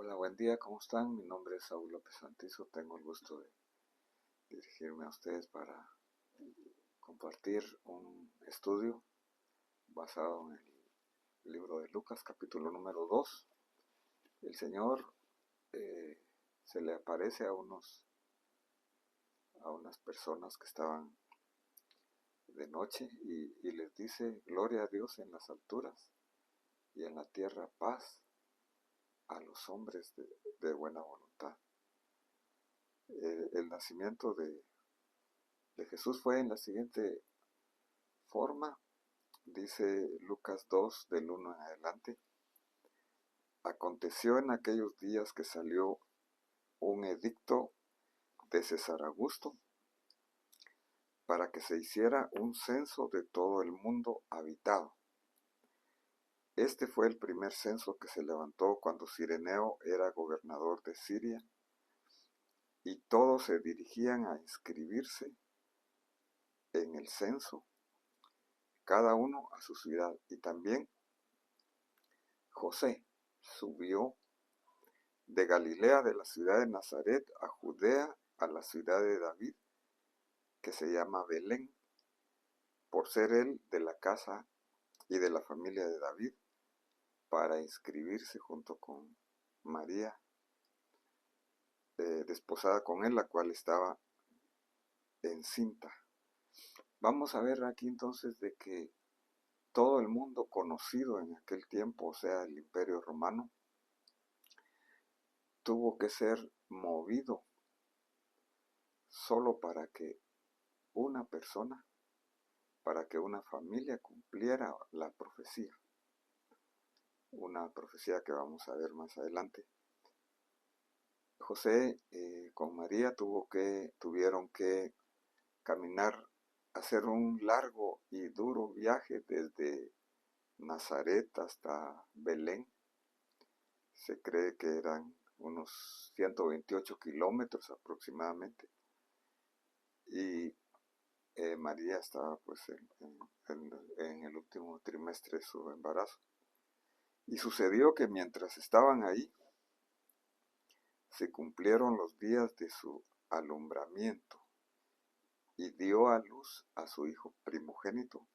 Hola, buen día, ¿cómo están? Mi nombre es Saúl López Santizo. Tengo el gusto de dirigirme a ustedes para compartir un estudio basado en el libro de Lucas, capítulo número 2. El Señor se le aparece a unas personas que estaban de noche y les dice: gloria a Dios en las alturas y en la tierra paz a los hombres de buena voluntad. El nacimiento de Jesús fue en la siguiente forma. Dice Lucas 2 del 1 en adelante: aconteció en aquellos días que salió un edicto de César Augusto para que se hiciera un censo de todo el mundo habitado. Este fue el primer censo que se levantó cuando Cireneo era gobernador de Siria, y todos se dirigían a inscribirse en el censo, cada uno a su ciudad. Y también José subió de Galilea, de la ciudad de Nazaret, a Judea, a la ciudad de David, que se llama Belén, por ser él de la casa y de la familia de David, para inscribirse junto con María, desposada con él, la cual estaba encinta. Vamos a ver aquí entonces de que todo el mundo conocido en aquel tiempo, o sea, el Imperio Romano, tuvo que ser movido solo para que una persona, para que una familia cumpliera la profecía. Una profecía que vamos a ver más adelante. José con María tuvieron que caminar, hacer un largo y duro viaje desde Nazaret hasta Belén. Se cree que eran unos 128 kilómetros aproximadamente. Y María estaba pues en el último trimestre de su embarazo. Y sucedió que mientras estaban ahí, se cumplieron los días de su alumbramiento, y dio a luz a su hijo primogénito.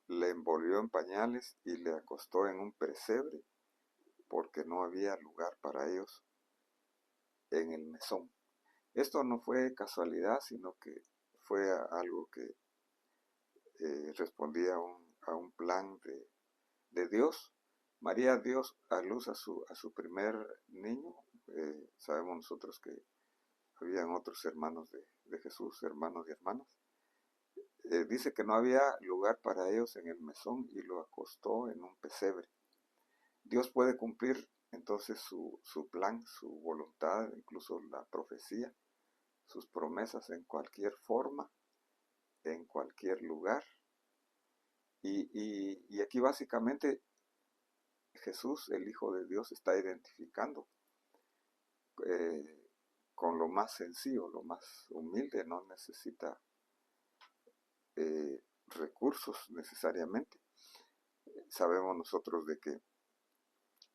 Le envolvió en pañales y le acostó en un pesebre, porque no había lugar para ellos en el mesón. Esto no fue casualidad, sino que fue algo que respondía a un plan de Dios. María dio a luz a su primer niño. Sabemos nosotros que habían otros hermanos de Jesús, hermanos y hermanas. Dice que no había lugar para ellos en el mesón y lo acostó en un pesebre. Dios puede cumplir entonces su plan, su voluntad, incluso la profecía, sus promesas en cualquier forma, en cualquier lugar. Y aquí básicamente Jesús, el Hijo de Dios, está identificando con lo más sencillo, lo más humilde. No necesita recursos necesariamente. Sabemos nosotros de que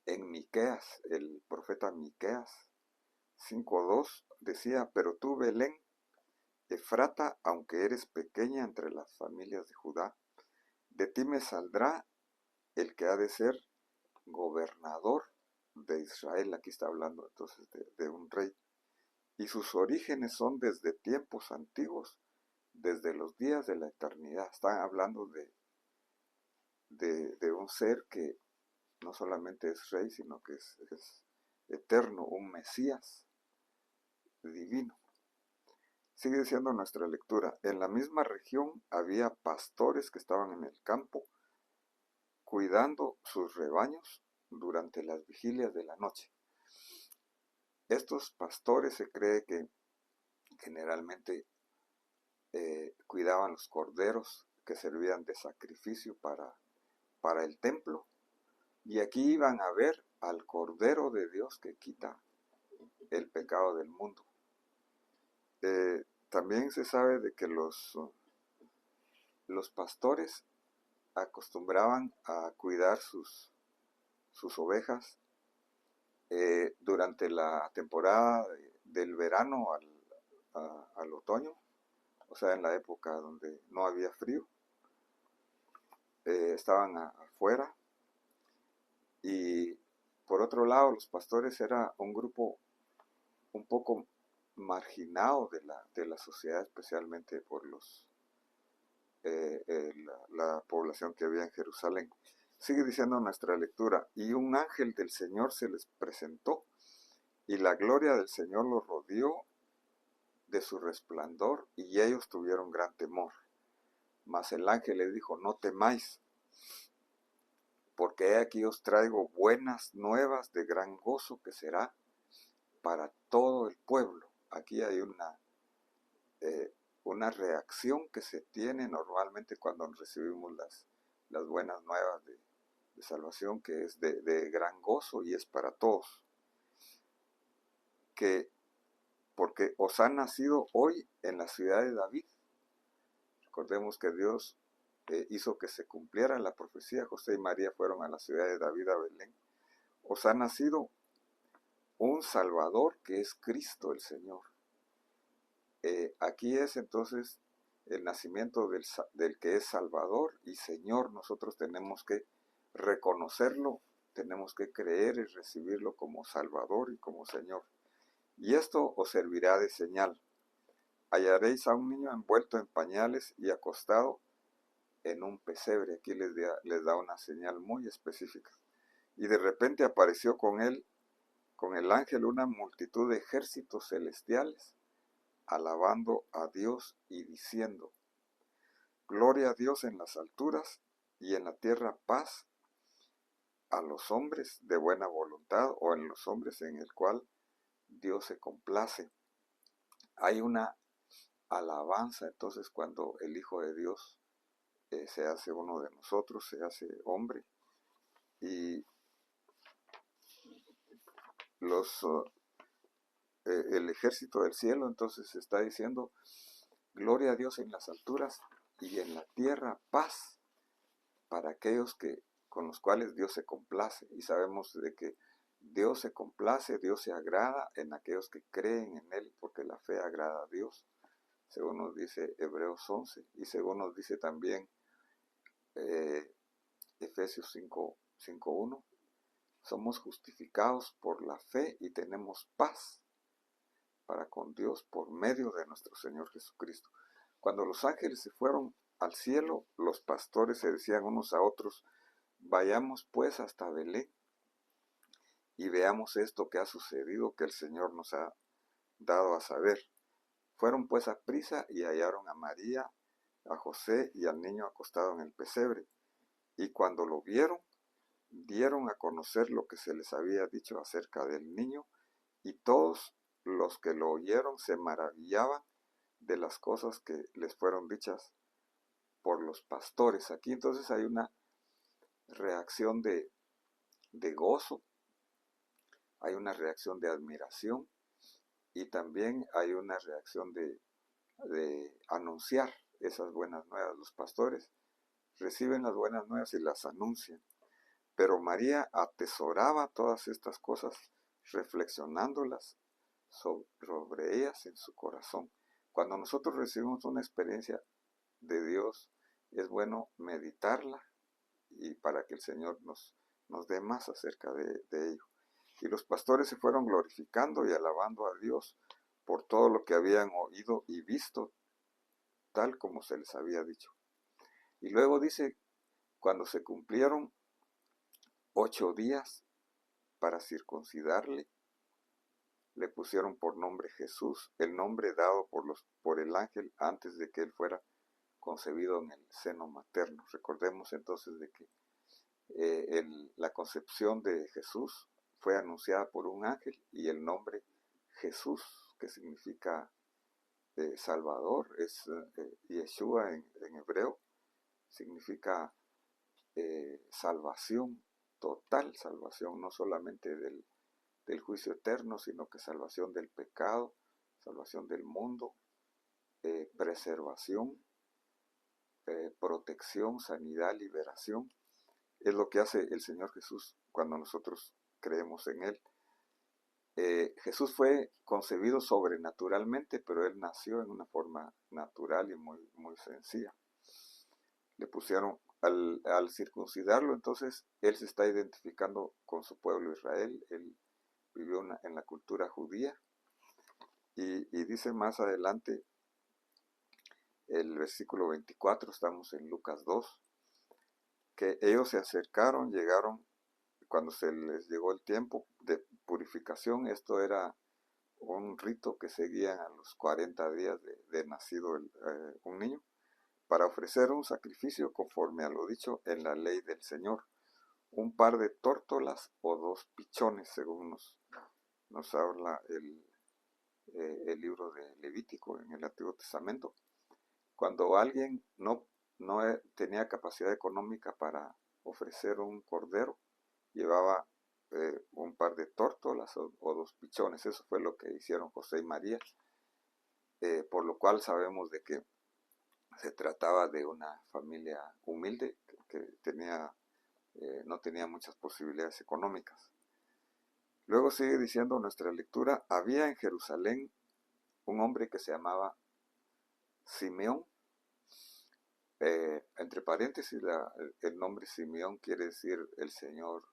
en Miqueas, el profeta Miqueas 5:2 decía: pero tú, Belén, Efrata, aunque eres pequeña entre las familias de Judá, de ti me saldrá el que ha de ser gobernador de Israel. Aquí está hablando entonces de un rey. Y sus orígenes son desde tiempos antiguos, desde los días de la eternidad. Están hablando de un ser que no solamente es rey, sino que es eterno, un Mesías divino. Sigue diciendo nuestra lectura: en la misma región había pastores que estaban en el campo, cuidando sus rebaños durante las vigilias de la noche. Estos pastores se cree que generalmente cuidaban los corderos que servían de sacrificio para el templo, y aquí iban a ver al Cordero de Dios que quita el pecado del mundo. También se sabe de que los pastores acostumbraban a cuidar sus ovejas durante la temporada del verano al otoño, o sea, en la época donde no había frío, estaban afuera. Y por otro lado, los pastores era un grupo un poco marginado de la sociedad, especialmente por la población que había en Jerusalén. Sigue diciendo nuestra lectura: y un ángel del Señor se les presentó, y la gloria del Señor los rodeó de su resplandor, y ellos tuvieron gran temor. Mas el ángel les dijo: no temáis, porque he aquí os traigo buenas nuevas de gran gozo, que será para todo el pueblo. Aquí hay una reacción que se tiene normalmente cuando recibimos las buenas nuevas de salvación, que es de gran gozo y es para todos. Porque os ha nacido hoy en la ciudad de David. Recordemos que Dios hizo que se cumpliera la profecía. José y María fueron a la ciudad de David, a Belén. Os ha nacido un Salvador, que es Cristo el Señor. Aquí es entonces el nacimiento del que es Salvador y Señor. Nosotros tenemos que reconocerlo, tenemos que creer y recibirlo como Salvador y como Señor. Y esto os servirá de señal: hallaréis a un niño envuelto en pañales y acostado en un pesebre. Aquí les da una señal muy específica. Y de repente apareció con el ángel, una multitud de ejércitos celestiales, alabando a Dios y diciendo: gloria a Dios en las alturas, y en la tierra paz a los hombres de buena voluntad, o en los hombres en el cual Dios se complace. Hay una alabanza entonces cuando el Hijo de Dios se hace uno de nosotros, se hace hombre, y el ejército del cielo entonces está diciendo: gloria a Dios en las alturas, y en la tierra paz para aquellos con los cuales Dios se complace. Y sabemos de que Dios se complace, Dios se agrada en aquellos que creen en Él, porque la fe agrada a Dios, según nos dice Hebreos 11, y según nos dice también Efesios 5:1, somos justificados por la fe y tenemos paz para con Dios por medio de nuestro Señor Jesucristo. Cuando los ángeles se fueron al cielo, los pastores se decían unos a otros: vayamos pues hasta Belén y veamos esto que ha sucedido, que el Señor nos ha dado a saber. Fueron pues a prisa y hallaron a María, a José y al niño acostado en el pesebre. Y cuando lo vieron, dieron a conocer lo que se les había dicho acerca del niño, y todos los que lo oyeron se maravillaban de las cosas que les fueron dichas por los pastores. Aquí entonces hay una reacción de gozo, hay una reacción de admiración, y también hay una reacción de anunciar esas buenas nuevas. Los pastores reciben las buenas nuevas y las anuncian. Pero María atesoraba todas estas cosas, reflexionándolas sobre ellas en su corazón. Cuando nosotros recibimos una experiencia de Dios, es bueno meditarla, y para que el Señor nos dé más acerca de ello. Y los pastores se fueron glorificando y alabando a Dios por todo lo que habían oído y visto, tal como se les había dicho. Y luego dice: cuando se cumplieron 8 días para circuncidarle, le pusieron por nombre Jesús, el nombre dado por el ángel antes de que él fuera concebido en el seno materno. Recordemos entonces de que la concepción de Jesús fue anunciada por un ángel, y el nombre Jesús, que significa Salvador, es Yeshua en hebreo, significa salvación, total salvación, no solamente del juicio eterno, sino que salvación del pecado, salvación del mundo, preservación, protección, sanidad, liberación. Es lo que hace el Señor Jesús cuando nosotros creemos en Él. Jesús fue concebido sobrenaturalmente, pero él nació en una forma natural y muy, muy sencilla. Le pusieron, al circuncidarlo, entonces él se está identificando con su pueblo Israel. Él vivió en la cultura judía y dice más adelante el versículo 24, estamos en Lucas 2, que ellos se acercaron, llegaron cuando se les llegó el tiempo de purificación. Esto era un rito que seguían a los 40 días de nacido un niño, para ofrecer un sacrificio conforme a lo dicho en la ley del Señor, un par de tórtolas o 2 pichones, según nos habla el libro de Levítico en el Antiguo Testamento. Cuando alguien no tenía capacidad económica para ofrecer un cordero, llevaba un par de tórtolas o 2 pichones. Eso fue lo que hicieron José y María, por lo cual sabemos de que se trataba de una familia humilde que no tenía muchas posibilidades económicas. Luego sigue diciendo nuestra lectura: había en Jerusalén un hombre que se llamaba Simeón. Entre paréntesis, el nombre Simeón quiere decir el Señor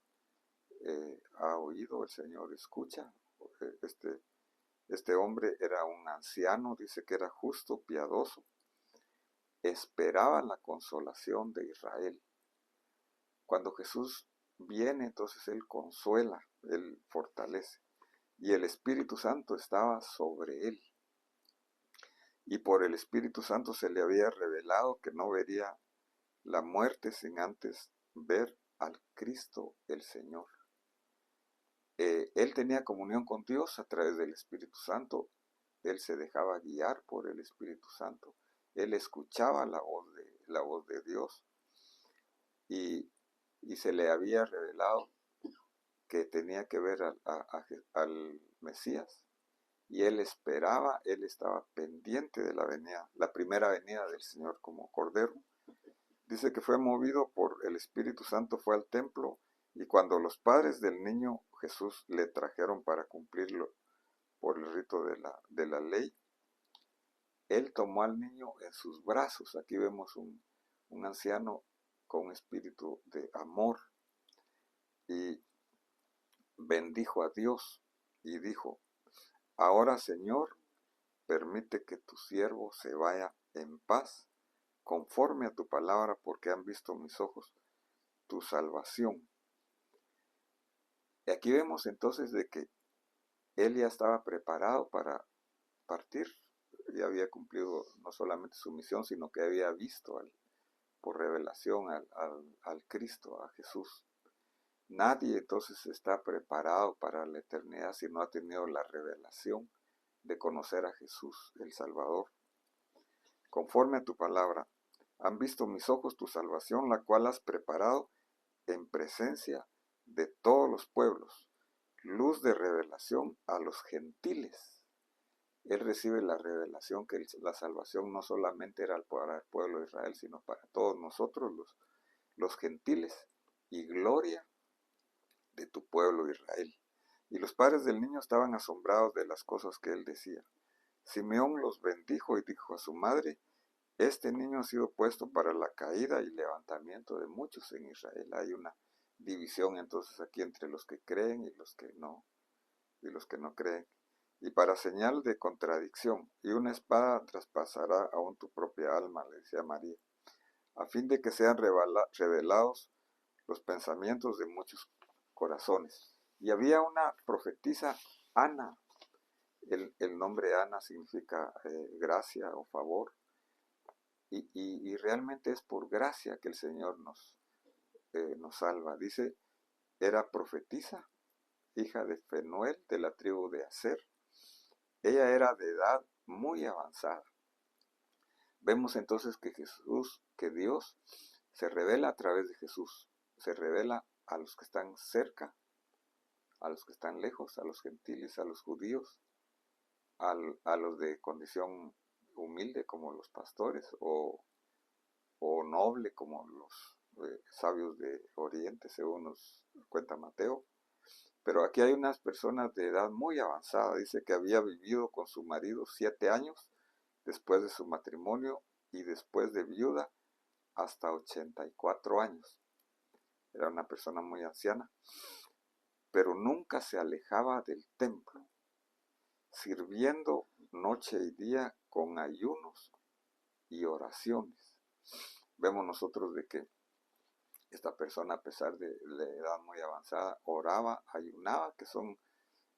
ha oído, el Señor escucha. Este hombre era un anciano, dice que era justo, piadoso, esperaba la consolación de Israel. Cuando Jesús viene, entonces Él consuela, Él fortalece. Y el Espíritu Santo estaba sobre Él. Y por el Espíritu Santo se le había revelado que no vería la muerte sin antes ver al Cristo el Señor. Él tenía comunión con Dios a través del Espíritu Santo. Él se dejaba guiar por el Espíritu Santo. Él escuchaba la voz de Dios. Y se le había revelado que tenía que ver al Mesías. Y él esperaba, él estaba pendiente de la primera venida del Señor como Cordero. Dice que fue movido por el Espíritu Santo, fue al templo, y cuando los padres del niño Jesús le trajeron para cumplirlo por el rito de la ley, él tomó al niño en sus brazos. Aquí vemos un anciano con un espíritu de amor, y bendijo a Dios y dijo: ahora, Señor, permite que tu siervo se vaya en paz, conforme a tu palabra, porque han visto mis ojos tu salvación. Y aquí vemos entonces de que él ya estaba preparado para partir. Ya había cumplido no solamente su misión, sino que había visto por revelación al Cristo, a Jesús. Nadie entonces está preparado para la eternidad si no ha tenido la revelación de conocer a Jesús, el Salvador. Conforme a tu palabra, han visto mis ojos tu salvación, la cual has preparado en presencia de todos los pueblos, luz de revelación a los gentiles. Él recibe la revelación que la salvación no solamente era para el pueblo de Israel, sino para todos nosotros, los gentiles, y gloria de tu pueblo Israel. Y los padres del niño estaban asombrados de las cosas que él decía. Simeón los bendijo y dijo a su madre: este niño ha sido puesto para la caída y levantamiento de muchos en Israel. Hay una división entonces aquí entre los que creen y los que no creen. Y para señal de contradicción, y una espada traspasará aún tu propia alma, le decía María, a fin de que sean revelados los pensamientos de muchos corazones. Y había una profetisa, Ana. El nombre Ana significa gracia o favor. Y realmente es por gracia que el Señor nos salva. Dice, era profetisa, hija de Fenuel, de la tribu de Aser. Ella era de edad muy avanzada. Vemos entonces que Dios se revela a través de Jesús. Se revela a los que están cerca, a los que están lejos, a los gentiles, a los judíos, a los de condición humilde como los pastores, o noble como los sabios de Oriente, según nos cuenta Mateo. Pero aquí hay unas personas de edad muy avanzada. Dice que había vivido con su marido 7 años después de su matrimonio y después de viuda hasta 84 años. Era una persona muy anciana, pero nunca se alejaba del templo, sirviendo noche y día con ayunos y oraciones. Vemos nosotros de que esta persona, a pesar de la edad muy avanzada, oraba, ayunaba, que son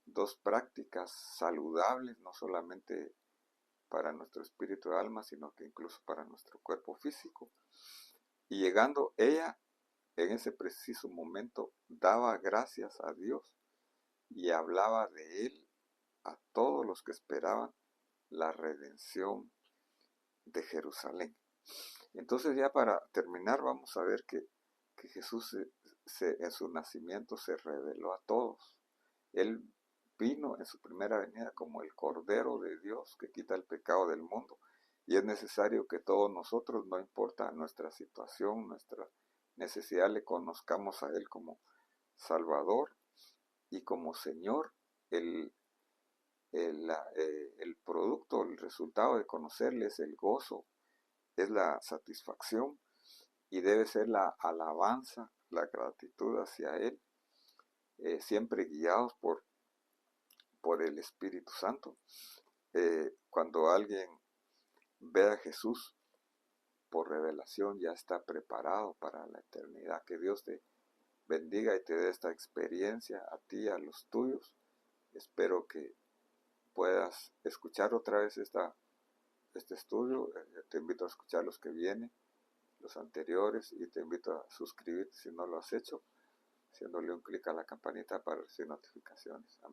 dos prácticas saludables, no solamente para nuestro espíritu y alma, sino que incluso para nuestro cuerpo físico. Y llegando ella, en ese preciso momento, daba gracias a Dios y hablaba de Él a todos los que esperaban la redención de Jerusalén. Entonces, ya para terminar, vamos a ver que Jesús en su nacimiento se reveló a todos. Él vino en su primera venida como el Cordero de Dios que quita el pecado del mundo. Y es necesario que todos nosotros, no importa nuestra situación, nuestra necesidad, le conozcamos a Él como Salvador y como Señor. El producto, el resultado de conocerle es el gozo, es la satisfacción y debe ser la alabanza, la gratitud hacia Él, siempre guiados por el Espíritu Santo. Cuando alguien ve a Jesús por revelación, ya está preparado para la eternidad. Que Dios te bendiga y te dé esta experiencia a ti, a los tuyos. Espero que puedas escuchar otra vez este estudio. Te invito a escuchar los que vienen, los anteriores, y te invito a suscribirte si no lo has hecho, haciéndole un clic a la campanita para recibir notificaciones.